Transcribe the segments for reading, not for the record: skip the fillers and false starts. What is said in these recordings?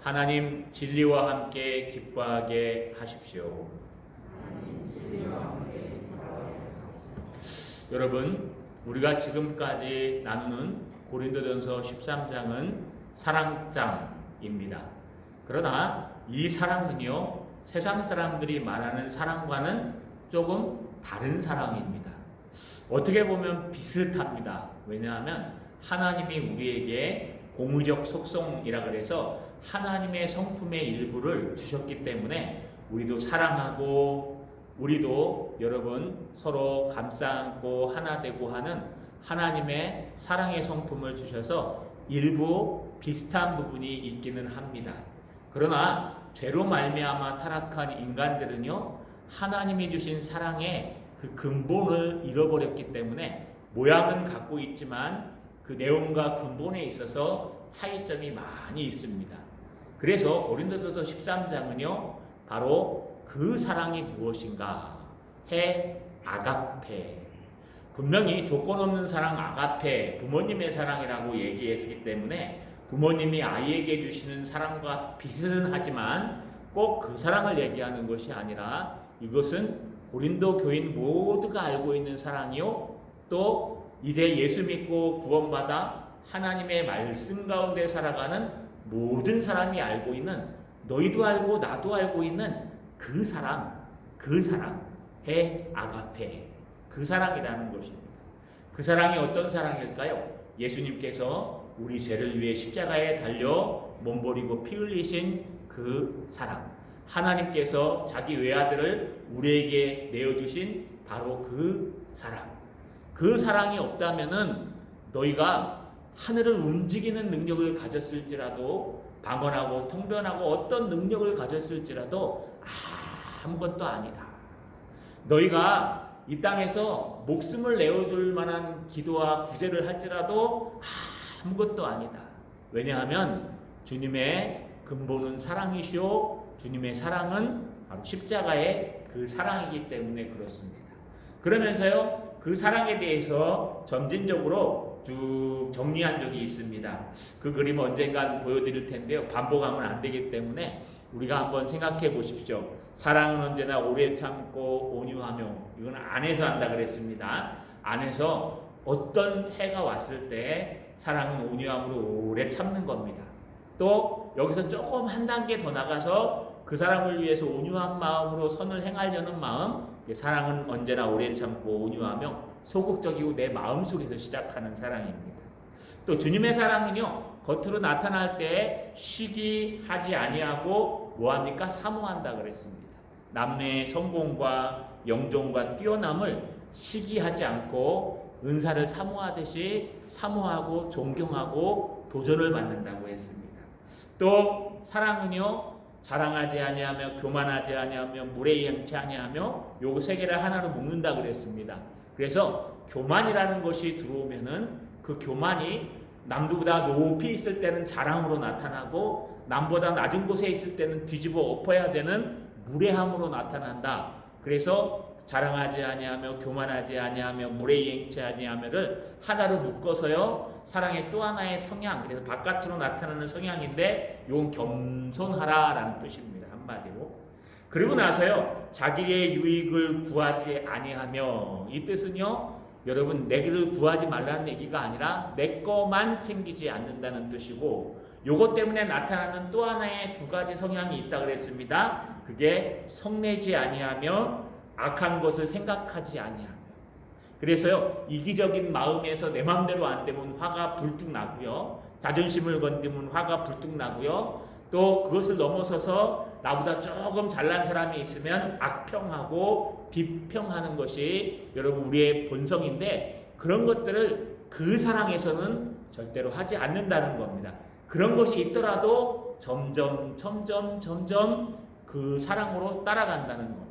하나님 진리와 함께 기뻐하게 하십시오. 여러분, 우리가 지금까지 나누는 고린도전서 13장은 사랑장입니다. 그러나 이 사랑은요, 세상 사람들이 말하는 사랑과는 조금 다른 사랑입니다. 어떻게 보면 비슷합니다. 왜냐하면 하나님이 우리에게 공의적 속성이라 그래서 하나님의 성품의 일부를 주셨기 때문에 우리도 사랑하고 우리도 여러분 서로 감싸안고 하나 되고 하는 하나님의 사랑의 성품을 주셔서 일부 비슷한 부분이 있기는 합니다. 그러나 죄로 말미암아 타락한 인간들은요, 하나님이 주신 사랑의 그 근본을 잃어버렸기 때문에 모양은 갖고 있지만 그 내용과 근본에 있어서 차이점이 많이 있습니다. 그래서 고린도전서 13장은요 바로 그 사랑이 무엇인가 해 아가페, 분명히 조건 없는 사랑 아가페, 부모님의 사랑이라고 얘기했기 때문에 부모님이 아이에게 주시는 사랑과 비슷은 하지만 꼭 그 사랑을 얘기하는 것이 아니라 이것은 고린도 교인 모두가 알고 있는 사랑이요, 또 이제 예수 믿고 구원받아 하나님의 말씀 가운데 살아가는 모든 사람이 알고 있는, 너희도 알고 나도 알고 있는 그 사랑 해 아가페, 그 사랑이라는 것입니다. 그 사랑이 어떤 사랑일까요? 예수님께서 우리 죄를 위해 십자가에 달려 몸버리고 피 흘리신 그 사랑, 하나님께서 자기 외아들을 우리에게 내어주신 바로 그 사랑, 그 사랑이 없다면은 너희가 하늘을 움직이는 능력을 가졌을지라도, 방언하고 통변하고 어떤 능력을 가졌을지라도 아무것도 아니다. 너희가 이 땅에서 목숨을 내어줄 만한 기도와 구제를 할지라도 아무것도 아니다. 왜냐하면 주님의 근본은 사랑이시오, 주님의 사랑은 바로 십자가의 그 사랑이기 때문에 그렇습니다. 그러면서요, 그 사랑에 대해서 점진적으로 쭉 정리한 적이 있습니다. 그 그림 언젠간 보여드릴 텐데요, 반복하면 안 되기 때문에 우리가 한번 생각해 보십시오. 사랑은 언제나 오래 참고 온유하며, 이건 안에서 한다 그랬습니다. 안에서 어떤 해가 왔을 때 사랑은 온유함으로 오래 참는 겁니다. 또 여기서 조금 한 단계 더 나가서 그 사람을 위해서 온유한 마음으로 선을 행하려는 마음, 사랑은 언제나 오래 참고 온유하며 소극적이고 내 마음속에서 시작하는 사랑입니다. 또 주님의 사랑은요, 겉으로 나타날 때 시기하지 아니하고 뭐합니까? 사모한다 그랬습니다. 남매의 성공과 영종과 뛰어남을 시기하지 않고 은사를 사모하듯이 사모하고 존경하고 도전을 받는다고 했습니다. 또 사랑은요, 자랑하지 아니하며 교만하지 아니하며 무례행치 아니하며 요거 세 개를 하나로 묶는다 그랬습니다. 그래서 교만이라는 것이 들어오면은 그 교만이 남들보다 높이 있을 때는 자랑으로 나타나고 남보다 낮은 곳에 있을 때는 뒤집어 엎어야 되는 무례함으로 나타난다. 그래서 자랑하지 아니하며 교만하지 아니하며 무례행치 아니하며를 하나로 묶어서요, 사랑의 또 하나의 성향, 그래서 바깥으로 나타나는 성향인데 이건 겸손하라라는 뜻입니다, 한마디로. 그리고 나서요, 자기의 유익을 구하지 아니하며, 이 뜻은요, 여러분 내게를 구하지 말라는 얘기가 아니라 내 거만 챙기지 않는다는 뜻이고, 요것 때문에 나타나는 또 하나의 두 가지 성향이 있다 그랬습니다. 그게 성내지 아니하며 악한 것을 생각하지 아니하며. 그래서요, 이기적인 마음에서 내 마음대로 안 되면 화가 불뚝 나고요, 자존심을 건드면 화가 불뚝 나고요, 또 그것을 넘어서서 나보다 조금 잘난 사람이 있으면 악평하고 비평하는 것이 여러분 우리의 본성인데, 그런 것들을 그 사랑에서는 절대로 하지 않는다는 겁니다. 그런 것이 있더라도 점점 그 사랑으로 따라간다는 겁니다.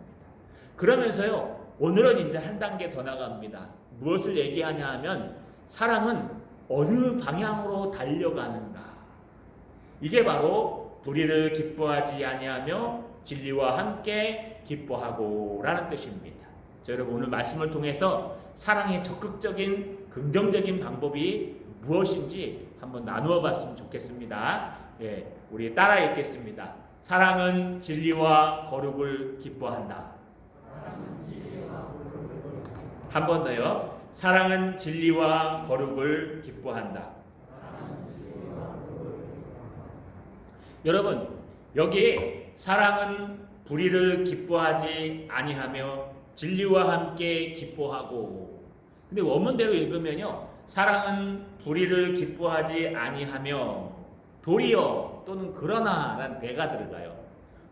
그러면서요, 오늘은 이제 한 단계 더 나갑니다. 무엇을 얘기하냐 하면 사랑은 어느 방향으로 달려가는가, 이게 바로 불의를 기뻐하지 아니하며 진리와 함께 기뻐하고 라는 뜻입니다. 자, 여러분 오늘 말씀을 통해서 사랑의 적극적인 긍정적인 방법이 무엇인지 한번 나누어 봤으면 좋겠습니다. 예, 우리 따라 읽겠습니다. 사랑은 진리와 거룩을 기뻐한다. 한 번 더요. 사랑은 진리와 거룩을 기뻐한다. 여러분, 여기 사랑은 불의를 기뻐하지 아니하며 진리와 함께 기뻐하고. 근데 원문대로 읽으면요. 사랑은 불의를 기뻐하지 아니하며 도리어 또는 그러나라는 대가 들어가요.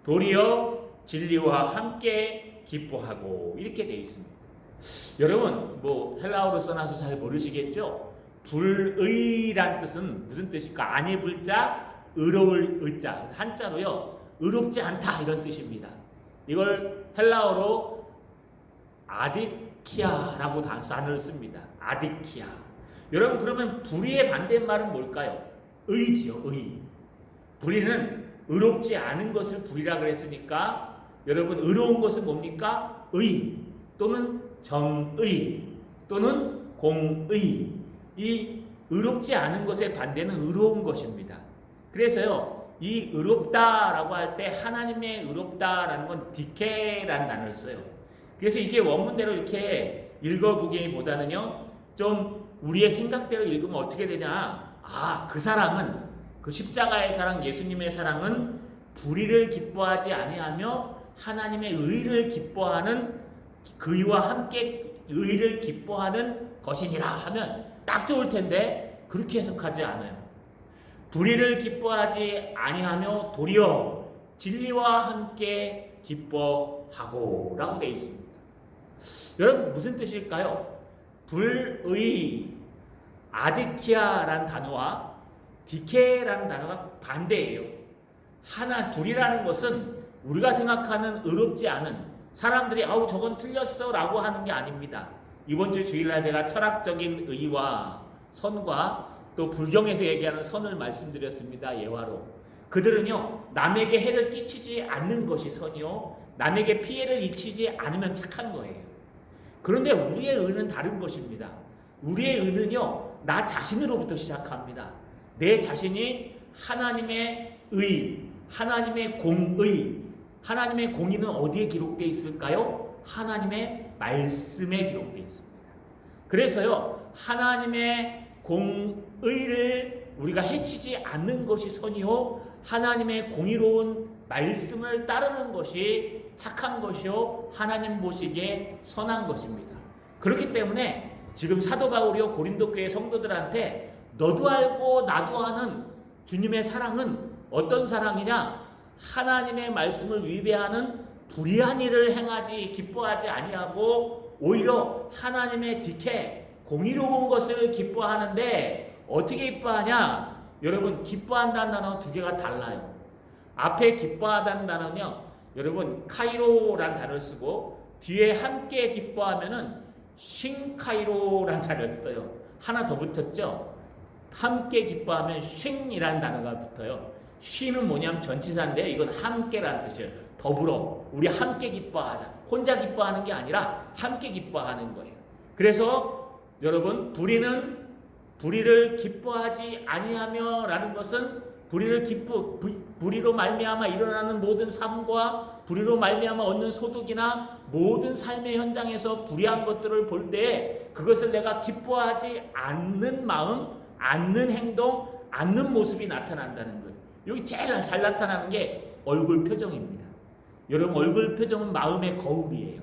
도리어 진리와 함께 기뻐하고 이렇게 되어 있습니다. 여러분 뭐 헬라어로 써놔서 잘 모르시겠죠? 불의란 뜻은 무슨 뜻일까? 아니 불자 의로울 의자 한자로요. 의롭지 않다 이런 뜻입니다. 이걸 헬라어로 아디키아라고 단어를 씁니다. 아디키아. 여러분 그러면 불의의 반대말은 뭘까요? 의지요. 의. 불의는 의롭지 않은 것을 불의라 그랬으니까 여러분 의로운 것은 뭡니까? 의 또는 정의 또는 공의. 이 의롭지 않은 것의 반대는 의로운 것입니다. 그래서요 이 의롭다라고 할 때 하나님의 의롭다라는 건 디케라는 단어를 써요. 그래서 이게 원문대로 이렇게 읽어보기보다는요 좀 우리의 생각대로 읽으면 어떻게 되냐. 아, 그 사랑은 그 십자가의 사랑 예수님의 사랑은 불의를 기뻐하지 아니하며 하나님의 의를 기뻐하는 그이와 함께 의를 기뻐하는 것이니라 하면 딱 좋을 텐데 그렇게 해석하지 않아요. 불의를 기뻐하지 아니하며 도리어 진리와 함께 기뻐하고 라고 되어 있습니다. 여러분 무슨 뜻일까요? 불의 아디키아라는 단어와 디케라는 단어가 반대예요. 하나 불이라는 것은 우리가 생각하는 의롭지 않은 사람들이 아우 저건 틀렸어 라고 하는 게 아닙니다. 이번 주 주일날 제가 철학적인 의와 선과 또 불경에서 얘기하는 선을 말씀드렸습니다. 예화로. 그들은요 남에게 해를 끼치지 않는 것이 선이요 남에게 피해를 입히지 않으면 착한 거예요. 그런데 우리의 의는 다른 것입니다. 우리의 의는요 나 자신으로부터 시작합니다. 내 자신이 하나님의 의, 하나님의 공의, 하나님의 공의는 어디에 기록되어 있을까요? 하나님의 말씀에 기록되어 있습니다. 그래서요 하나님의 공의를 우리가 해치지 않는 것이 선이요 하나님의 공의로운 말씀을 따르는 것이 착한 것이요 하나님 보시기에 선한 것입니다. 그렇기 때문에 지금 사도 바울이요 고린도 교회 성도들한테 너도 알고 나도 아는 주님의 사랑은 어떤 사랑이냐? 하나님의 말씀을 위배하는 불의한 일을 행하지 기뻐하지 아니하고 오히려 하나님의 디케 공의로운 것을 기뻐하는데 어떻게 기뻐하냐? 여러분 기뻐한다는 단어 두 개가 달라요. 앞에 기뻐하다는 단어는요 여러분 카이로라는 단어를 쓰고 뒤에 함께 기뻐하면은 싱카이로라는 단어를 써요. 하나 더 붙었죠? 함께 기뻐하면 싱이라는 단어가 붙어요. 싱은 뭐냐면 전치사인데 이건 함께라는 뜻이에요. 더불어 우리 함께 기뻐하자. 혼자 기뻐하는 게 아니라 함께 기뻐하는 거예요. 그래서 여러분 불의를 기뻐하지 아니하며 라는 것은 불의로 말미암아 일어나는 모든 삶과 불의로 말미암아 얻는 소득이나 모든 삶의 현장에서 불의한 것들을 볼 때 그것을 내가 기뻐하지 않는 마음, 않는 행동, 않는 모습이 나타난다는 거예요. 여기 제일 잘 나타나는 게 얼굴 표정입니다. 여러분 얼굴 표정은 마음의 거울이에요.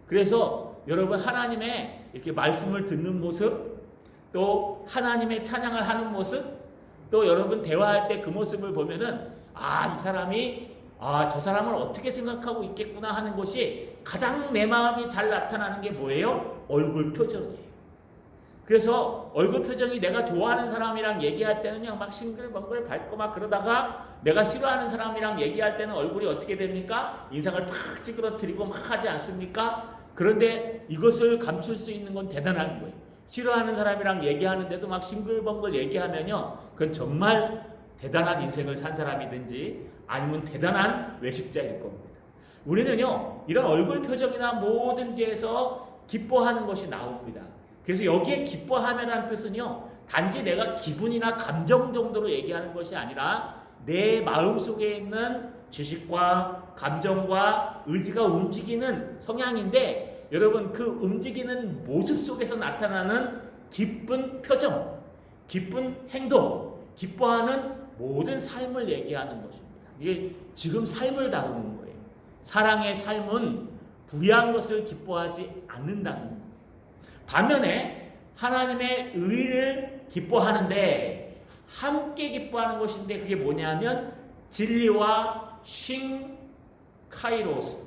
그래서 여러분 하나님의 이렇게 말씀을 듣는 모습, 또 하나님의 찬양을 하는 모습, 또 여러분 대화할 때 그 모습을 보면은 아, 이 사람이 저 사람을 어떻게 생각하고 있겠구나 하는 것이 가장 내 마음이 잘 나타나는 게 뭐예요? 얼굴 표정이에요. 그래서 얼굴 표정이 내가 좋아하는 사람이랑 얘기할 때는 그냥 막 싱글벙글 밟고 막 그러다가 내가 싫어하는 사람이랑 얘기할 때는 얼굴이 어떻게 됩니까? 인상을 팍 찌그러뜨리고 막 하지 않습니까? 그런데 이것을 감출 수 있는 건 대단한 거예요. 싫어하는 사람이랑 얘기하는데도 막 싱글벙글 얘기하면요 그건 정말 대단한 인생을 산 사람이든지 아니면 대단한 외식자일 겁니다. 우리는요 이런 얼굴 표정이나 모든 데에서 기뻐하는 것이 나옵니다. 그래서 여기에 기뻐하면란 뜻은요 단지 내가 기분이나 감정 정도로 얘기하는 것이 아니라 내 마음속에 있는 지식과 감정과 의지가 움직이는 성향인데, 여러분 그 움직이는 모습 속에서 나타나는 기쁜 표정, 기쁜 행동, 기뻐하는 모든 삶을 얘기하는 것입니다. 이게 지금 삶을 다루는 거예요. 사랑의 삶은 부유한 것을 기뻐하지 않는다는 거예요. 반면에 하나님의 의를 기뻐하는데, 함께 기뻐하는 것인데 그게 뭐냐면 진리와 싱카이로스,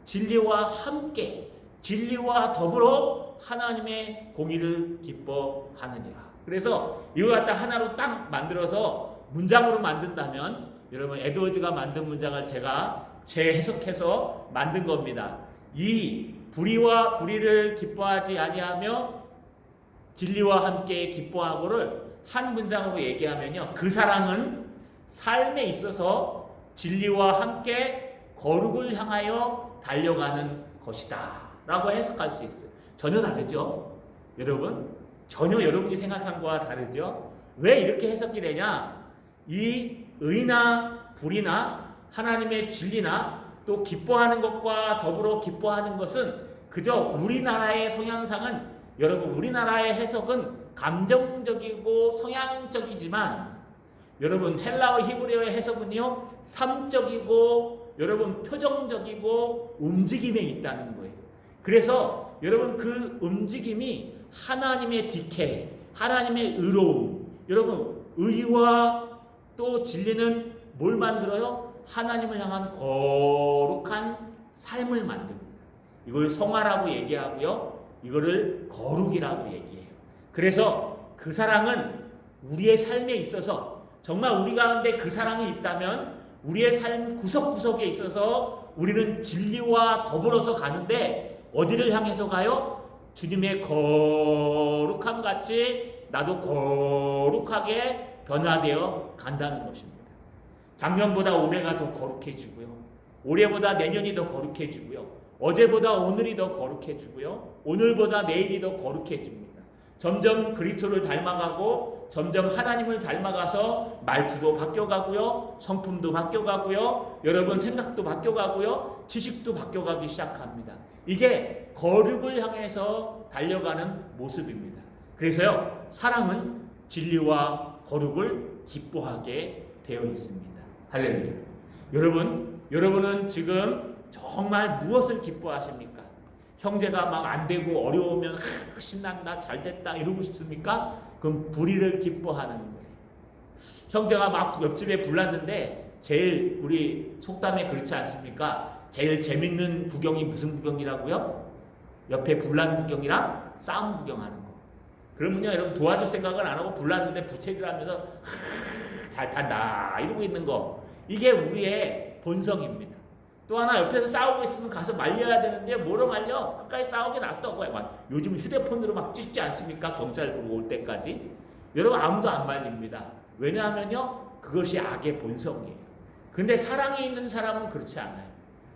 진리와 함께, 진리와 더불어 하나님의 공의를 기뻐하느니라. 그래서 이걸 갖다 하나로 딱 만들어서 문장으로 만든다면, 여러분 에드워즈가 만든 문장을 제가 재해석해서 만든 겁니다. 이 불의와 불의를 기뻐하지 아니하며 진리와 함께 기뻐하고를 한 문장으로 얘기하면요, 그 사랑은 삶에 있어서 진리와 함께 거룩을 향하여 달려가는 것이다 라고 해석할 수 있어요. 전혀 다르죠? 여러분, 전혀 여러분이 생각한 것과 다르죠? 왜 이렇게 해석이 되냐? 이 의나 불이나 하나님의 진리나 또 기뻐하는 것과 더불어 기뻐하는 것은 그저 우리나라의 성향상은, 여러분 우리나라의 해석은 감정적이고 성향적이지만, 여러분 헬라어 히브리어의 해석은요 삶적이고 여러분 표정적이고 움직임에 있다는 거예요. 그래서 여러분 그 움직임이 하나님의 디케, 하나님의 의로움, 여러분 의와 또 진리는 뭘 만들어요? 하나님을 향한 거룩한 삶을 만듭니다. 이걸 성화라고 얘기하고요, 이거를 거룩이라고 얘기해요. 그래서 그 사랑은 우리의 삶에 있어서, 정말 우리 가운데 그 사랑이 있다면 우리의 삶 구석구석에 있어서 우리는 진리와 더불어서 가는데, 어디를 향해서 가요? 주님의 거룩함 같이 나도 거룩하게 변화되어 간다는 것입니다. 작년보다 올해가 더 거룩해지고요, 올해보다 내년이 더 거룩해지고요, 어제보다 오늘이 더 거룩해지고요, 오늘보다 내일이 더 거룩해집니다. 점점 그리스도를 닮아가고 점점 하나님을 닮아가서 말투도 바뀌어가고요, 성품도 바뀌어가고요, 여러분 생각도 바뀌어가고요, 지식도 바뀌어가기 시작합니다. 이게 거룩을 향해서 달려가는 모습입니다. 그래서요, 사랑은 진리와 거룩을 기뻐하게 되어 있습니다. 할렐루야. 여러분은 지금 정말 무엇을 기뻐하십니까? 형제가 막 안 되고 어려우면 신난다, 잘 됐다 이러고 싶습니까? 그럼 불의를 기뻐하는 거예요. 형제가 막 옆집에 불났는데 제일 우리 속담에 그렇지 않습니까? 제일 재밌는 구경이 무슨 구경이라고요? 옆에 불난 구경이랑 싸움 구경하는 거. 그러면요, 여러분 도와줄 생각을 안 하고 불났는데 부채질하면서 잘 탄다 이러고 있는 거, 이게 우리의 본성입니다. 또 하나, 옆에서 싸우고 있으면 가서 말려야 되는데 뭐로 말려? 끝까지 싸우게 놔둬. 요즘 휴대폰으로 막 찍지 않습니까? 경찰 올 때까지. 여러분 아무도 안 말립니다. 왜냐하면요, 그것이 악의 본성이에요. 근데 사랑이 있는 사람은 그렇지 않아요.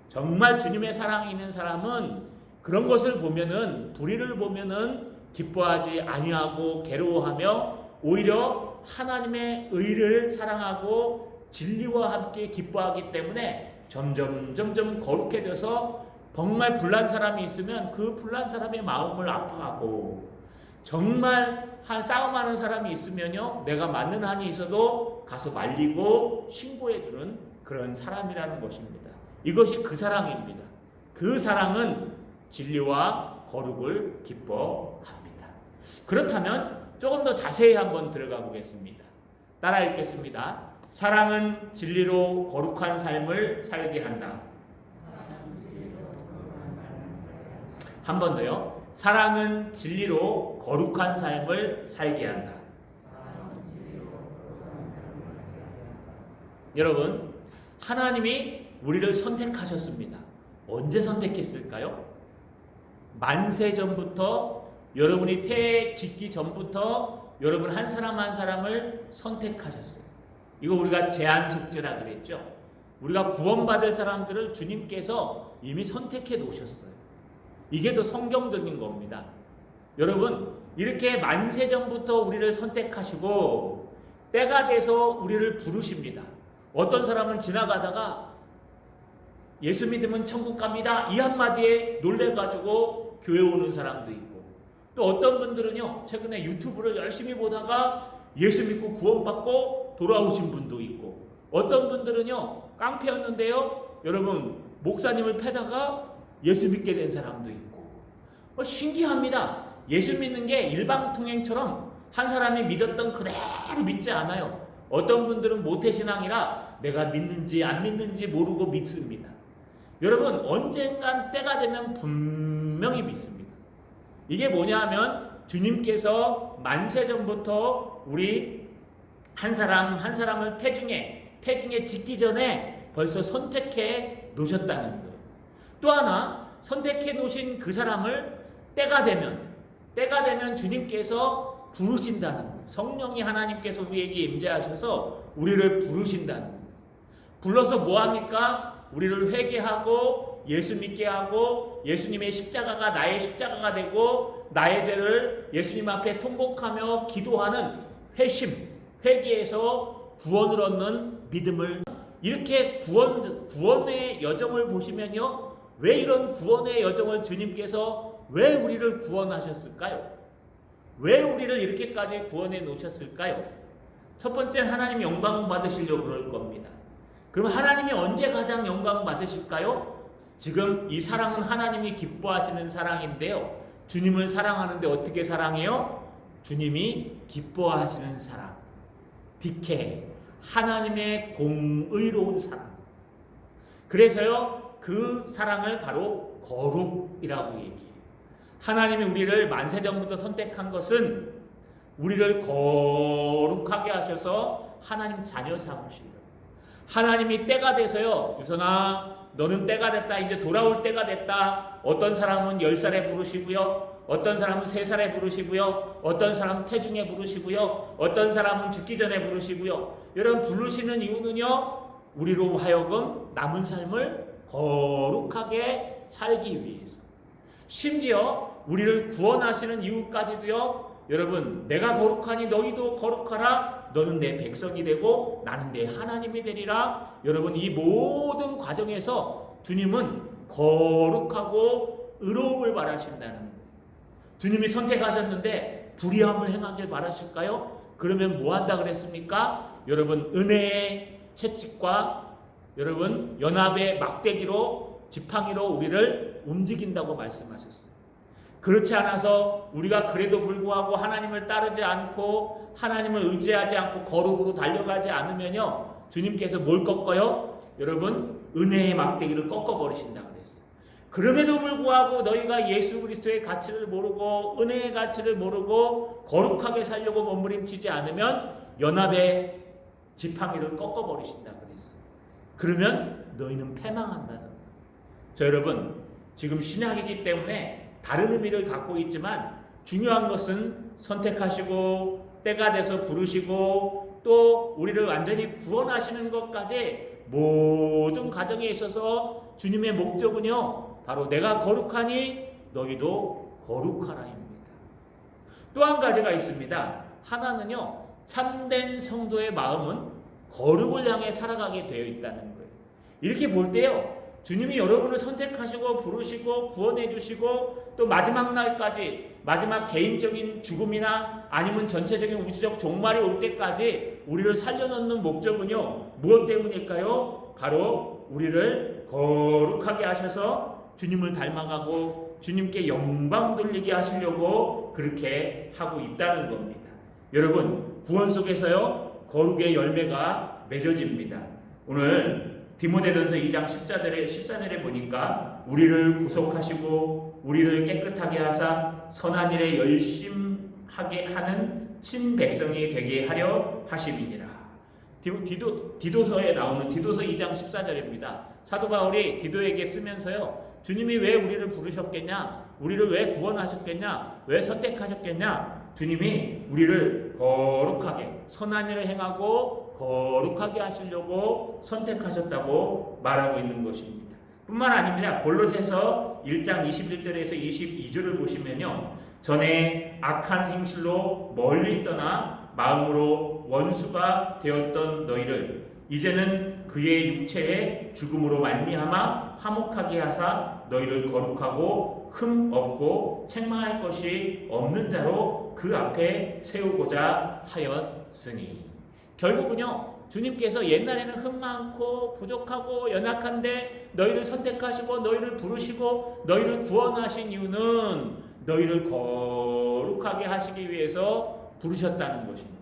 정말 주님의 사랑이 있는 사람은 그런 것을 보면은, 불의를 보면은 기뻐하지 아니하고 괴로워하며 오히려 하나님의 의를 사랑하고 진리와 함께 기뻐하기 때문에 점점 거룩해져서, 정말 불난 사람이 있으면 그 불난 사람의 마음을 아파하고, 정말 한 싸움하는 사람이 있으면요, 내가 맞는 한이 있어도 가서 말리고 신고해주는 그런 사람이라는 것입니다. 이것이 그 사랑입니다. 그 사랑은 진리와 거룩을 기뻐합니다. 그렇다면 조금 더 자세히 한번 들어가 보겠습니다. 따라 읽겠습니다. 사랑은 진리로 거룩한 삶을 살게 한다. 한 번 더요. 사랑은 진리로 거룩한 삶을 살게 한다. 여러분, 하나님이 우리를 선택하셨습니다. 언제 선택했을까요? 만세 전부터, 여러분이 태에 짓기 전부터 여러분 한 사람 한 사람을 선택하셨어요. 이거 우리가 제한 속죄라 그랬죠. 우리가 구원받을 사람들을 주님께서 이미 선택해 놓으셨어요. 이게 더 성경적인 겁니다. 여러분, 이렇게 만세전부터 우리를 선택하시고 때가 돼서 우리를 부르십니다. 어떤 사람은 지나가다가 예수 믿으면 천국 갑니다 이 한마디에 놀래가지고 교회 오는 사람도 있고, 또 어떤 분들은요 최근에 유튜브를 열심히 보다가 예수 믿고 구원받고 돌아오신 분도 있고, 어떤 분들은요 깡패였는데요 여러분 목사님을 패다가 예수 믿게 된 사람도 있고, 신기합니다. 예수 믿는 게 일방통행처럼 한 사람이 믿었던 그대로 믿지 않아요. 어떤 분들은 모태신앙이라 내가 믿는지 안 믿는지 모르고 믿습니다. 여러분 언젠간 때가 되면 분명히 믿습니다. 이게 뭐냐 하면 주님께서 만세전부터 우리 한 사람 한 사람을 태중에 짓기 전에 벌써 선택해 놓으셨다는 거예요. 또 하나 선택해 놓으신 그 사람을 때가 되면 주님께서 부르신다는 거예요. 성령이 하나님께서 우리에게 임재하셔서 우리를 부르신다는 거예요. 불러서 뭐합니까? 우리를 회개하고 예수 믿게 하고 예수님의 십자가가 나의 십자가가 되고 나의 죄를 예수님 앞에 통곡하며 기도하는 회개에서 구원을 얻는 믿음을, 이렇게 구원의 여정을 보시면요, 왜 이런 구원의 여정을 주님께서 왜 우리를 구원하셨을까요? 왜 우리를 이렇게까지 구원해 놓으셨을까요? 첫 번째, 하나님 영광 받으시려고 그럴 겁니다. 그럼 하나님이 언제 가장 영광 받으실까요? 지금 이 사랑은 하나님이 기뻐하시는 사랑인데요, 주님을 사랑하는데 어떻게 사랑해요? 주님이 기뻐하시는 사랑, 디케, 하나님의 공의로운 사랑. 그래서요 그 사랑을 바로 거룩이라고 얘기해요. 하나님이 우리를 만세전부터 선택한 것은 우리를 거룩하게 하셔서 하나님 자녀 삼으시려고. 하나님이 때가 돼서요, 유선아 너는 때가 됐다, 이제 돌아올 때가 됐다. 어떤 사람은 10살에 부르시고요, 어떤 사람은 3살에 부르시고요, 어떤 사람은 태중에 부르시고요, 어떤 사람은 죽기 전에 부르시고요. 여러분 부르시는 이유는요, 우리로 하여금 남은 삶을 거룩하게 살기 위해서. 심지어 우리를 구원하시는 이유까지도요, 여러분 내가 거룩하니 너희도 거룩하라, 너는 내 백성이 되고 나는 내 하나님이 되리라. 여러분 이 모든 과정에서 주님은 거룩하고 의로움을 바라신다는 거예요. 주님이 선택하셨는데 불의함을 행하길 바라실까요? 그러면 뭐 한다 그랬습니까? 여러분 은혜의 채찍과 여러분 연합의 막대기로 지팡이로 우리를 움직인다고 말씀하셨어요. 그렇지 않아서 우리가 그래도 불구하고 하나님을 따르지 않고 하나님을 의지하지 않고 거룩으로 달려가지 않으면요, 주님께서 뭘 꺾어요? 여러분 은혜의 막대기를 꺾어버리신다고 그랬어요. 그럼에도 불구하고 너희가 예수 그리스도의 가치를 모르고 은혜의 가치를 모르고 거룩하게 살려고 몸부림치지 않으면 연합의 지팡이를 꺾어버리신다고 그랬어요. 그러면 너희는 패망한다는 거예요. 자, 여러분 지금 신약이기 때문에 다른 의미를 갖고 있지만 중요한 것은 선택하시고 때가 돼서 부르시고 또 우리를 완전히 구원하시는 것까지 모든 과정에 있어서 주님의 목적은요, 바로 내가 거룩하니 너희도 거룩하라입니다. 또 한 가지가 있습니다. 하나는요, 참된 성도의 마음은 거룩을 향해 살아가게 되어 있다는 거예요. 이렇게 볼 때요, 주님이 여러분을 선택하시고 부르시고 구원해 주시고 또 마지막 날까지, 마지막 개인적인 죽음이나 아니면 전체적인 우주적 종말이 올 때까지 우리를 살려놓는 목적은요, 무엇 때문일까요? 바로 우리를 거룩하게 하셔서 주님을 닮아가고 주님께 영광 돌리게 하시려고 그렇게 하고 있다는 겁니다. 여러분 구원 속에서요, 거룩의 열매가 맺어집니다. 오늘 디모데전서 2장 14절에 보니까 우리를 구속하시고 우리를 깨끗하게 하사 선한 일에 열심하게 하는 친백성이 되게 하려 하심이니라. 디도서에 나오는 디도서 2장 14절입니다. 사도 바울이 디도에게 쓰면서요, 주님이 왜 우리를 부르셨겠냐, 우리를 왜 구원하셨겠냐, 왜 선택하셨겠냐, 주님이 우리를 거룩하게 선한 일을 행하고 거룩하게 하시려고 선택하셨다고 말하고 있는 것입니다. 뿐만 아닙니다. 골로새서 1장 21절에서 22절을 보시면요, 전에 악한 행실로 멀리 떠나 마음으로 원수가 되었던 너희를 이제는 그의 육체의 죽음으로 말미암아 화목하게 하사 너희를 거룩하고 흠 없고 책망할 것이 없는 자로 그 앞에 세우고자 하였으니. 결국은요, 주님께서 옛날에는 흠 많고 부족하고 연약한데 너희를 선택하시고 너희를 부르시고 너희를 구원하신 이유는 너희를 거룩하게 하시기 위해서 부르셨다는 것입니다.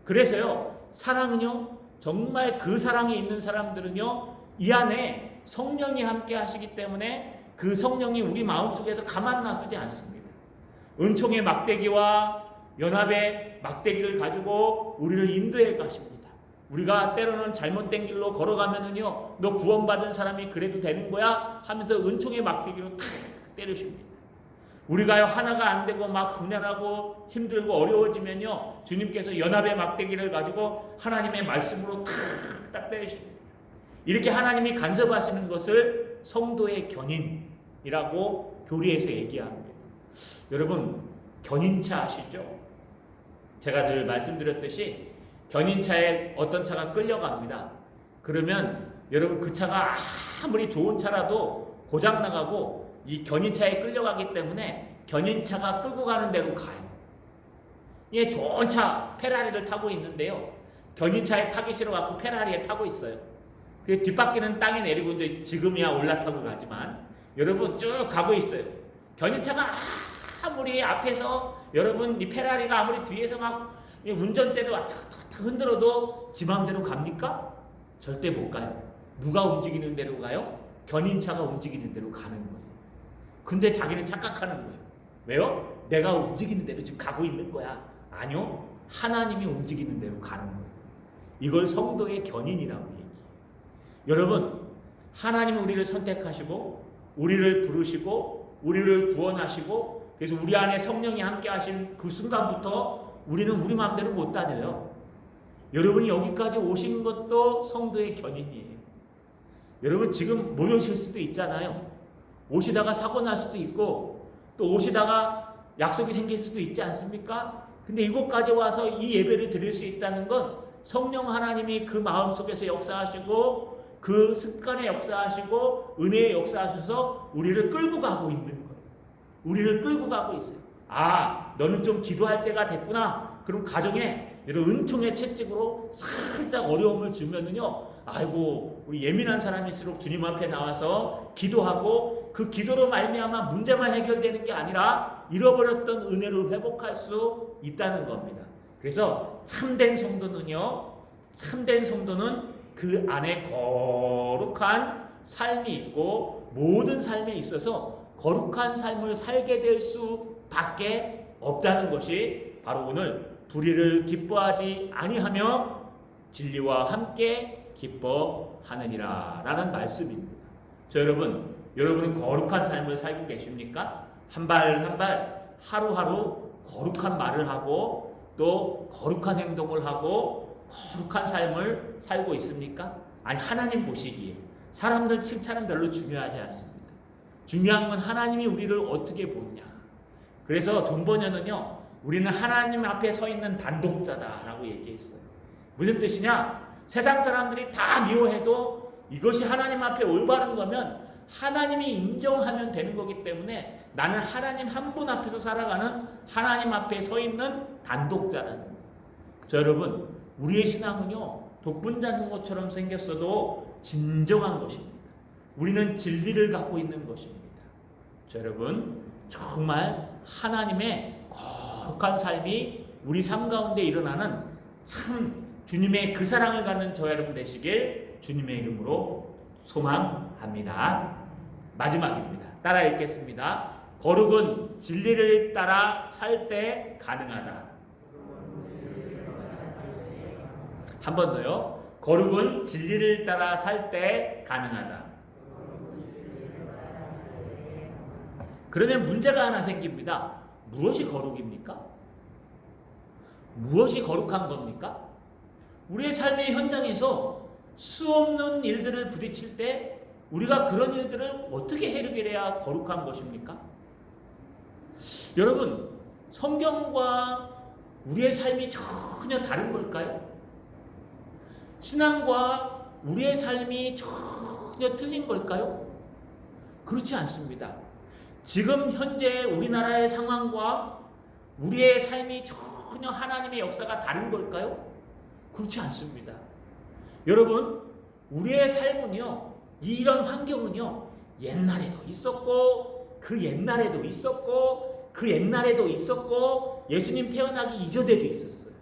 그래서요, 사랑은요, 정말 그 사랑이 있는 사람들은요, 이 안에 성령이 함께 하시기 때문에 그 성령이 우리 마음속에서 가만 놔두지 않습니다. 은총의 막대기와 연합의 막대기를 가지고 우리를 인도해 가십니다. 우리가 때로는 잘못된 길로 걸어가면은요, 너 구원받은 사람이 그래도 되는 거야? 하면서 은총의 막대기로 탁 때리십니다. 우리가 하나가 안 되고 막 흑련하고 힘들고 어려워지면요, 주님께서 연합의 막대기를 가지고 하나님의 말씀으로 탁 때리십니다. 이렇게 하나님이 간섭하시는 것을 성도의 견인이라고 교리에서 얘기합니다. 여러분, 견인차 아시죠? 제가 늘 말씀드렸듯이 견인차에 어떤 차가 끌려갑니다. 그러면 여러분, 그 차가 아무리 좋은 차라도 고장나가고 이 견인차에 끌려가기 때문에 견인차가 끌고 가는 대로 가요. 예, 좋은 차 페라리를 타고 있는데요, 견인차에 타기 싫어갖고 페라리에 타고 있어요. 그 뒷바퀴는 땅에 내리고 이제 지금이야 올라타고 가지만 여러분 쭉 가고 있어요. 견인차가 아무리 앞에서 여러분 이 페라리가 아무리 뒤에서 막 운전대를 왔다 갔다 흔들어도 지 마음대로 갑니까? 절대 못 가요. 누가 움직이는 대로 가요? 견인차가 움직이는 대로 가는 거예요. 근데 자기는 착각하는 거예요. 왜요? 내가 움직이는 대로 지금 가고 있는 거야. 아니요, 하나님이 움직이는 대로 가는 거예요. 이걸 성도의 견인이라고 얘기해요. 여러분, 하나님은 우리를 선택하시고 우리를 부르시고 우리를 구원하시고, 그래서 우리 안에 성령이 함께 하신 그 순간부터 우리는 우리 마음대로 못 다녀요. 여러분이 여기까지 오신 것도 성도의 견인이에요. 여러분, 지금 못 오실 수도 있잖아요. 오시다가 사고 날 수도 있고 또 오시다가 약속이 생길 수도 있지 않습니까? 근데 이곳까지 와서 이 예배를 드릴 수 있다는 건 성령 하나님이 그 마음속에서 역사하시고 그 습관에 역사하시고 은혜에 역사하셔서 우리를 끌고 가고 있는 거예요. 우리를 끌고 가고 있어요. 아, 너는 좀 기도할 때가 됐구나. 그럼 가정에 이런 은총의 채찍으로 살짝 어려움을 주면은요, 아이고, 우리 예민한 사람일수록 주님 앞에 나와서 기도하고 그 기도로 말미암아 문제만 해결되는 게 아니라 잃어버렸던 은혜를 회복할 수 있다는 겁니다. 그래서 참된 성도는요, 참된 성도는 그 안에 거룩한 삶이 있고 모든 삶에 있어서 거룩한 삶을 살게 될 수밖에 없다는 것이 바로 오늘 불의를 기뻐하지 아니하며 진리와 함께 기뻐하느니라 라는 말씀입니다. 여러분은 거룩한 삶을 살고 계십니까? 한 발 한 발 하루하루 거룩한 말을 하고 또 거룩한 행동을 하고 거룩한 삶을 살고 있습니까? 아니, 하나님 보시기에 사람들 칭찬은 별로 중요하지 않습니다. 중요한 건 하나님이 우리를 어떻게 보느냐. 그래서 존 버녀는요, 우리는 하나님 앞에 서 있는 단독자다라고 얘기했어요. 무슨 뜻이냐? 세상 사람들이 다 미워해도 이것이 하나님 앞에 올바른 거면 하나님이 인정하면 되는 거기 때문에 나는 하나님 한 분 앞에서 살아가는 하나님 앞에 서 있는 단독자라는 거예요. 여러분, 우리의 신앙은요, 독분 잡는 것처럼 생겼어도 진정한 것입니다. 우리는 진리를 갖고 있는 것입니다. 여러분, 정말 하나님의 거룩한 삶이 우리 삶 가운데 일어나는 참 주님의 그 사랑을 갖는 저 여러분 되시길 주님의 이름으로 소망합니다. 마지막입니다. 따라 읽겠습니다. 거룩은 진리를 따라 살 때 가능하다. 한 번 더요. 거룩은 진리를 따라 살 때 가능하다. 그러면 문제가 하나 생깁니다. 무엇이 거룩입니까? 무엇이 거룩한 겁니까? 우리의 삶의 현장에서 수없는 일들을 부딪힐 때 우리가 그런 일들을 어떻게 해결해야 거룩한 것입니까? 여러분, 성경과 우리의 삶이 전혀 다른 걸까요? 신앙과 우리의 삶이 전혀 틀린 걸까요? 그렇지 않습니다. 지금 현재 우리나라의 상황과 우리의 삶이 전혀 하나님의 역사가 다른 걸까요? 그렇지 않습니다. 여러분, 우리의 삶은요, 이런 환경은요, 옛날에도 있었고, 그 옛날에도 있었고, 그 옛날에도 있었고, 예수님 태어나기 이전에도 있었어요.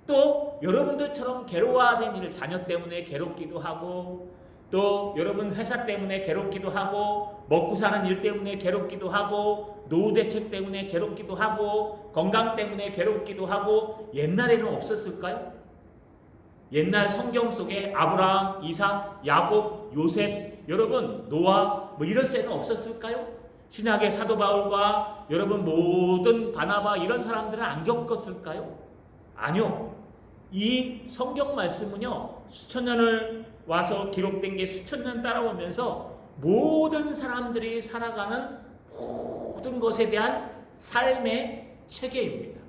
또 여러분들처럼 괴로워하는 일, 자녀 때문에 괴롭기도 하고, 또 여러분 회사 때문에 괴롭기도 하고, 먹고 사는 일 때문에 괴롭기도 하고, 노후 대책 때문에 괴롭기도 하고, 건강 때문에 괴롭기도 하고, 옛날에는 없었을까요? 옛날 성경 속에 아브라함, 이삭, 야곱, 요셉, 여러분 노아 뭐 이런 셈은 없었을까요? 신약의 사도 바울과 여러분 모든 바나바 이런 사람들은 안 겪었을까요? 아니요. 이 성경 말씀은요, 수천 년을 와서 기록된 게 수천 년 따라오면서 모든 사람들이 살아가는 모든 것에 대한 삶의 체계입니다.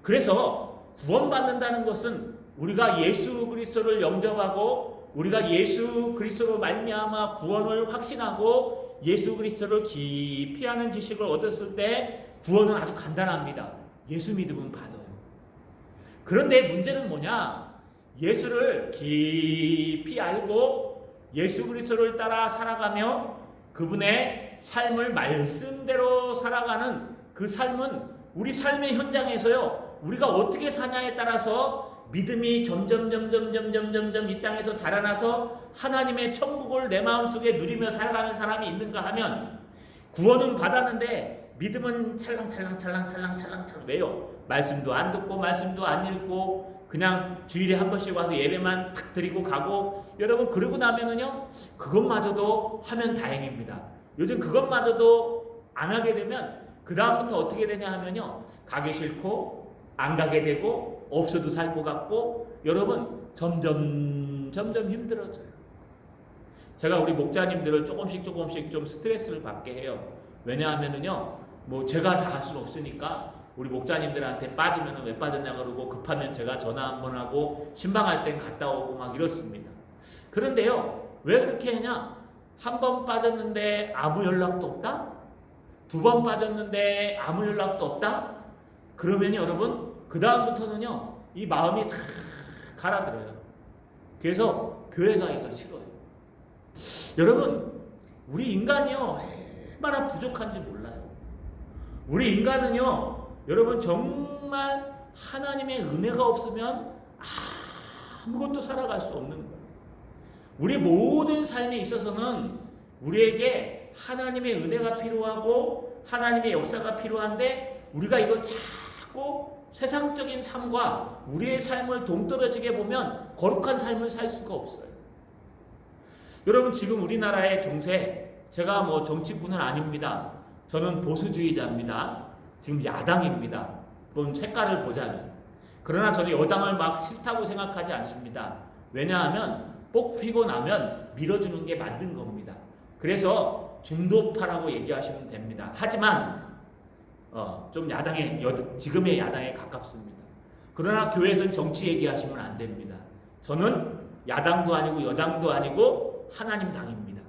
그래서 구원받는다는 것은 우리가 예수 그리스도를 영접하고 우리가 예수 그리스도로 말미암아 구원을 확신하고 예수 그리스도를 깊이 아는 지식을 얻었을 때 구원은 아주 간단합니다. 예수 믿으면 받아요. 그런데 문제는 뭐냐? 예수를 깊이 알고 예수 그리스도를 따라 살아가며 그분의 삶을 말씀대로 살아가는 그 삶은 우리 삶의 현장에서요, 우리가 어떻게 사냐에 따라서 믿음이 점점 이 땅에서 자라나서 하나님의 천국을 내 마음속에 누리며 살아가는 사람이 있는가 하면, 구원은 받았는데 믿음은 찰랑찰랑 왜요? 말씀도 안 듣고 말씀도 안 읽고 그냥 주일에 한 번씩 와서 예배만 탁 드리고 가고, 여러분 그러고 나면은요, 그것마저도 하면 다행입니다. 요즘 그것마저도 안 하게 되면 그 다음부터 어떻게 되냐 하면요, 가기 싫고 안 가게 되고 없어도 살 것 같고, 여러분 점점 힘들어져요. 제가 우리 목자님들을 조금씩 좀 스트레스를 받게 해요. 왜냐하면은요, 뭐 제가 다 할 수는 없으니까 우리 목자님들한테 빠지면 왜 빠졌냐 그러고, 급하면 제가 전화 한번 하고 신방할 땐 갔다 오고 막 이렇습니다. 그런데요, 왜 그렇게 하냐? 한 번 빠졌는데 아무 연락도 없다? 두 번 빠졌는데 아무 연락도 없다? 그러면 여러분 그 다음부터는요, 이 마음이 싹 가라들어요. 그래서 교회 가기가 싫어요. 여러분, 우리 인간이요, 얼마나 부족한지 몰라요. 우리 인간은요, 여러분 정말 하나님의 은혜가 없으면 아무것도 살아갈 수 없는 거예요. 우리 모든 삶에 있어서는 우리에게 하나님의 은혜가 필요하고 하나님의 역사가 필요한데, 우리가 이걸 자꾸 세상적인 삶과 우리의 삶을 동떨어지게 보면 거룩한 삶을 살 수가 없어요. 여러분 지금 우리나라의 정세, 제가 뭐 정치꾼은 아닙니다. 저는 보수주의자입니다. 지금 야당입니다. 그럼 색깔을 보자면. 그러나 저는 여당을 막 싫다고 생각하지 않습니다. 왜냐하면 뽑히고 나면 밀어주는 게 맞는 겁니다. 그래서 중도파라고 얘기하시면 됩니다. 하지만 좀 지금의 야당에 가깝습니다. 그러나 교회에서는 정치 얘기하시면 안 됩니다. 저는 야당도 아니고 여당도 아니고 하나님 당입니다.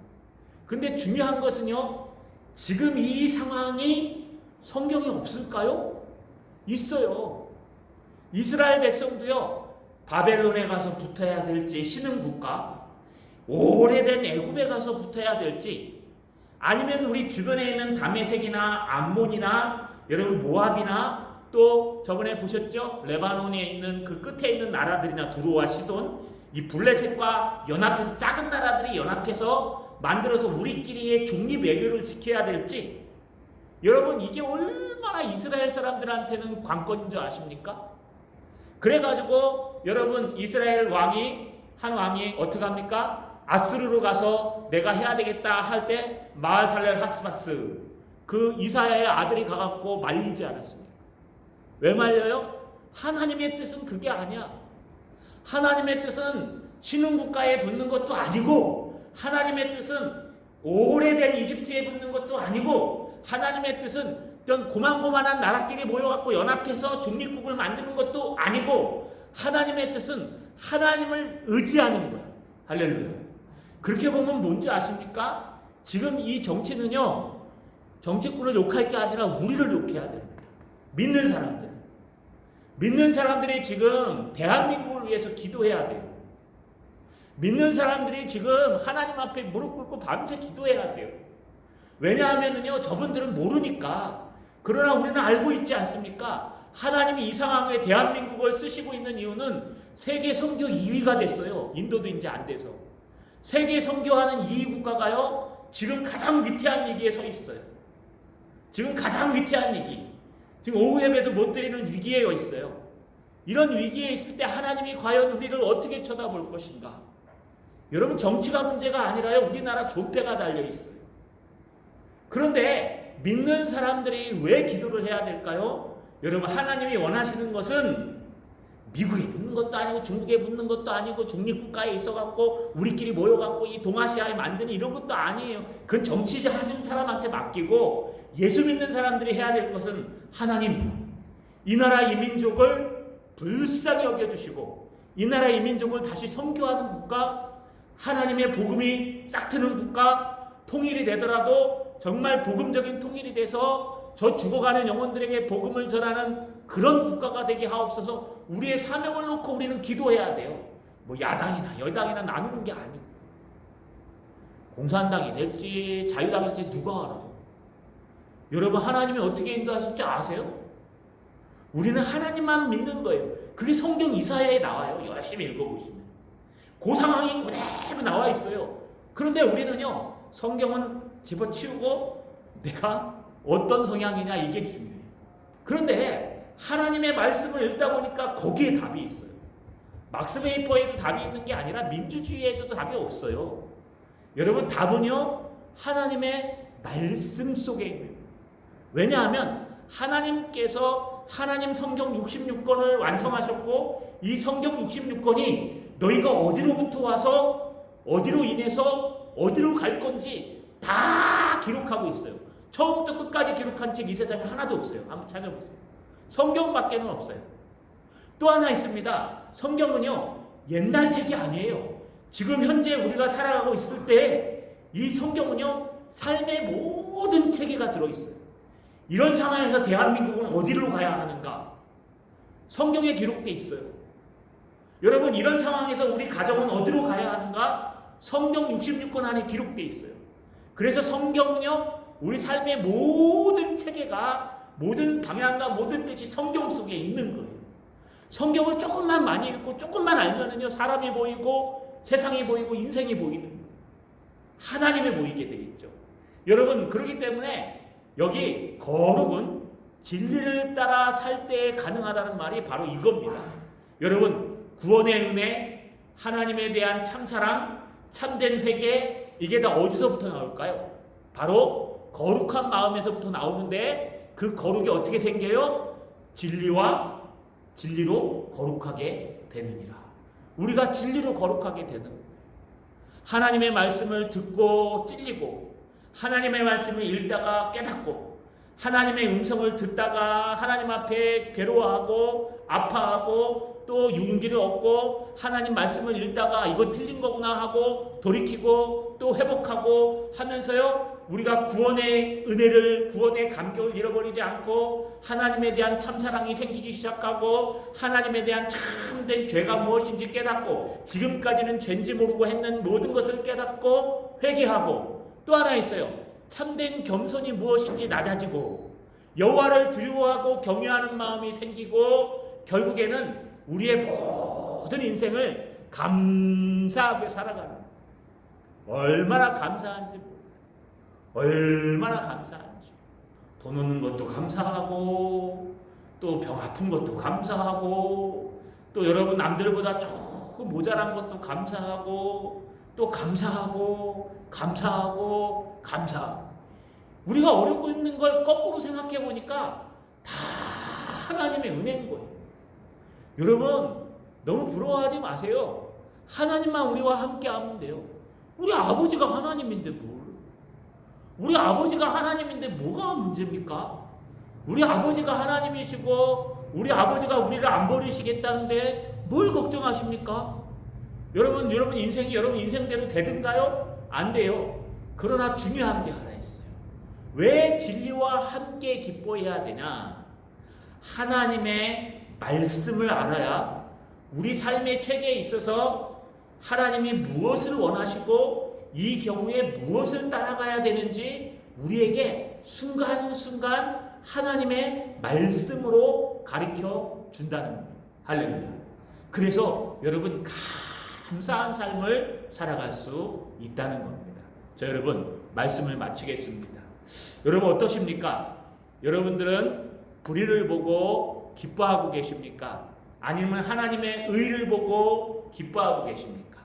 근데 중요한 것은요, 지금 이 상황이 성경에 없을까요? 있어요. 이스라엘 백성도요, 바벨론에 가서 붙어야 될지, 신흥국가, 오래된 애굽에 가서 붙어야 될지, 아니면 우리 주변에 있는 다메섹이나 암몬이나 여러분 모압이나 또 저번에 보셨죠? 레바논에 있는 그 끝에 있는 나라들이나 두로와 시돈, 이 블레셋과 연합해서 작은 나라들이 연합해서 만들어서 우리끼리의 중립 외교를 지켜야 될지, 여러분 이게 얼마나 이스라엘 사람들한테는 관건인 줄 아십니까? 그래가지고 여러분 이스라엘 한 왕이 어떻게 합니까? 아스루로 가서 내가 해야 되겠다 할 때 마알살렐 하스바스, 그 이사야의 아들이 가갖고 말리지 않았습니까? 왜 말려요? 하나님의 뜻은 그게 아니야. 하나님의 뜻은 신흥국가에 붙는 것도 아니고, 하나님의 뜻은 오래된 이집트에 붙는 것도 아니고, 하나님의 뜻은 어떤 고만고만한 나라끼리 모여갖고 연합해서 중립국을 만드는 것도 아니고 하나님의 뜻은 하나님을 의지하는 거야. 할렐루야. 그렇게 보면 뭔지 아십니까? 지금 이 정치는요, 정치꾼을 욕할 게 아니라 우리를 욕해야 됩니다. 믿는 사람들. 믿는 사람들이 지금 대한민국을 위해서 기도해야 돼요. 믿는 사람들이 지금 하나님 앞에 무릎 꿇고 밤새 기도해야 돼요. 왜냐하면요, 저분들은 모르니까. 그러나 우리는 알고 있지 않습니까? 하나님이 이 상황에 대한민국을 쓰시고 있는 이유는 세계 선교 2위가 됐어요. 인도도 이제 안 돼서. 세계 선교하는 2위 국가가요, 지금 가장 위태한 위기에 서 있어요. 지금 가장 위태한 위기. 지금 오후 예배도 못 드리는 위기에 있어요. 이런 위기에 있을 때 하나님이 과연 우리를 어떻게 쳐다볼 것인가? 여러분, 정치가 문제가 아니라요, 우리나라 존폐가 달려 있어요. 그런데 믿는 사람들이 왜 기도를 해야 될까요? 여러분, 하나님이 원하시는 것은 미국에 붙는 것도 아니고 중국에 붙는 것도 아니고 중립국가에 있어갖고 우리끼리 모여갖고 이 동아시아에 만드는 이런 것도 아니에요. 그건 정치하는 사람한테 맡기고 예수 믿는 사람들이 해야 될 것은 하나님, 이 나라 이 민족을 불쌍히 여겨주시고 이 나라 이 민족을 다시 선교하는 국가, 하나님의 복음이 싹트는 국가, 통일이 되더라도 정말 복음적인 통일이 돼서 저 죽어가는 영혼들에게 복음을 전하는 그런 국가가 되게 하옵소서. 우리의 사명을 놓고 우리는 기도해야 돼요. 뭐 야당이나 여당이나 나누는 게 아니고, 공산당이 될지 자유당이 될지 누가 알아요? 여러분, 하나님이 어떻게 인도하실지 아세요? 우리는 하나님만 믿는 거예요. 그게 성경 이사야에 나와요. 열심히 읽어보시면 그 상황이 그대로 나와 있어요. 그런데 우리는요, 성경은 집어치우고 내가 어떤 성향이냐, 이게 중요해요. 그런데 하나님의 말씀을 읽다 보니까 거기에 답이 있어요. 막스 베이퍼에도 답이 있는 게 아니라 민주주의에도 답이 없어요. 여러분, 답은요, 하나님의 말씀 속에 있는 거예요. 왜냐하면 하나님께서 하나님 성경 66권을 완성하셨고, 이 성경 66권이 너희가 어디로부터 와서 어디로 인해서 어디로 갈 건지 다 기록하고 있어요. 처음부터 끝까지 기록한 책 이 세상에 하나도 없어요. 한번 찾아보세요. 성경밖에는 없어요. 또 하나 있습니다. 성경은요, 옛날 책이 아니에요. 지금 현재 우리가 살아가고 있을 때 이 성경은요, 삶의 모든 체계가 들어있어요. 이런 상황에서 대한민국은 어디로 가야 하는가? 성경에 기록되어 있어요. 여러분, 이런 상황에서 우리 가정은 어디로 가야 하는가? 성경 66권 안에 기록되어 있어요. 그래서 성경은요, 우리 삶의 모든 체계가, 모든 방향과 모든 뜻이 성경 속에 있는 거예요. 성경을 조금만 많이 읽고 조금만 알면은요, 사람이 보이고 세상이 보이고 인생이 보이는 거예요. 하나님이 보이게 돼 있죠. 여러분, 그렇기 때문에 여기 거룩은 진리를 따라 살 때 가능하다는 말이 바로 이겁니다. 여러분, 구원의 은혜, 하나님에 대한 참사랑, 참된 회개, 이게 다 어디서부터 나올까요? 바로 거룩한 마음에서부터 나오는데, 그 거룩이 어떻게 생겨요? 진리와 진리로 거룩하게 되느니라. 우리가 진리로 거룩하게 되는 거예요. 하나님의 말씀을 듣고 찔리고, 하나님의 말씀을 읽다가 깨닫고, 하나님의 음성을 듣다가 하나님 앞에 괴로워하고 아파하고 또 용기를 얻고, 하나님 말씀을 읽다가 이거 틀린 거구나 하고 돌이키고 또 회복하고 하면서요, 우리가 구원의 은혜를, 구원의 감격을 잃어버리지 않고 하나님에 대한 참사랑이 생기기 시작하고, 하나님에 대한 참된 죄가 무엇인지 깨닫고, 지금까지는 죄인지 모르고 했는 모든 것을 깨닫고 회개하고, 또 하나 있어요. 참된 겸손이 무엇인지 낮아지고, 여호와를 두려워하고 경외하는 마음이 생기고, 결국에는 우리의 모든 인생을 감사하게 살아가는, 얼마나 감사한지, 얼마나 감사한지. 돈 얻는 것도 감사하고, 또 병 아픈 것도 감사하고, 또 여러분 남들보다 조금 모자란 것도 감사하고, 또 감사하고 감사하고 감사하고. 우리가 어렵고 있는 걸 거꾸로 생각해 보니까 다 하나님의 은혜인 거예요. 여러분, 너무 부러워하지 마세요. 하나님만 우리와 함께 하면 돼요. 우리 아버지가 하나님인데 뭘? 우리 아버지가 하나님인데 뭐가 문제입니까? 우리 아버지가 하나님이시고 우리 아버지가 우리를 안 버리시겠다는데 뭘 걱정하십니까? 여러분 인생이 여러분 인생대로 되든가요? 안 돼요. 그러나 중요한 게 하나 있어요. 왜 진리와 함께 기뻐해야 되냐? 하나님의 말씀을 알아야 우리 삶의 체계에 있어서 하나님이 무엇을 원하시고 이 경우에 무엇을 따라가야 되는지 우리에게 순간순간 하나님의 말씀으로 가르쳐 준다는 거예요. 할렐루야. 그래서 여러분 감사한 삶을 살아갈 수 있다는 겁니다. 자, 여러분 말씀을 마치겠습니다. 여러분 어떠십니까? 여러분들은 불의를 보고 기뻐하고 계십니까? 아니면 하나님의 의를 보고 기뻐하고 계십니까?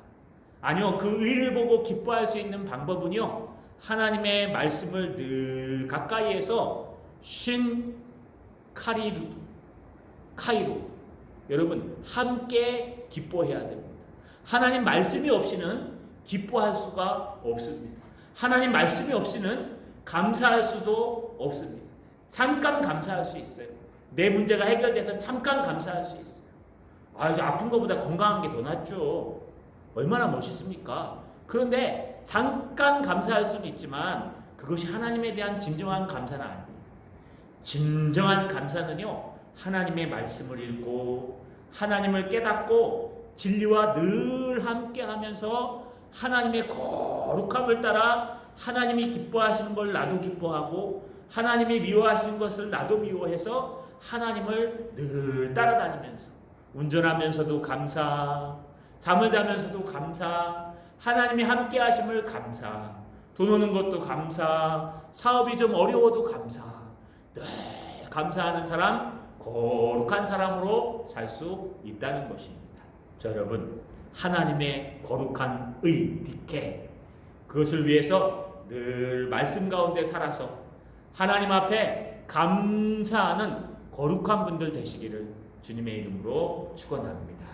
아니요, 그 의를 보고 기뻐할 수 있는 방법은요, 하나님의 말씀을 늘 가까이에서 카이로 여러분 함께 기뻐해야 됩니다. 하나님 말씀이 없이는 기뻐할 수가 없습니다. 하나님 말씀이 없이는 감사할 수도 없습니다. 잠깐 감사할 수 있어요. 내 문제가 해결돼서 잠깐 감사할 수 있어요. 아픈 것보다 건강한 게 더 낫죠. 얼마나 멋있습니까? 그런데 잠깐 감사할 수는 있지만 그것이 하나님에 대한 진정한 감사는 아니에요. 진정한 감사는요, 하나님의 말씀을 읽고 하나님을 깨닫고 진리와 늘 함께 하면서 하나님의 거룩함을 따라 하나님이 기뻐하시는 걸 나도 기뻐하고 하나님이 미워하시는 것을 나도 미워해서 하나님을 늘 따라다니면서 운전하면서도 감사, 잠을 자면서도 감사, 하나님이 함께 하심을 감사, 돈 오는 것도 감사, 사업이 좀 어려워도 감사, 늘 감사하는 사람, 거룩한 사람으로 살 수 있다는 것입니다. 자, 여러분, 하나님의 거룩한 의, 디케, 그것을 위해서 늘 말씀 가운데 살아서 하나님 앞에 감사하는 거룩한 분들 되시기를 주님의 이름으로 축원합니다.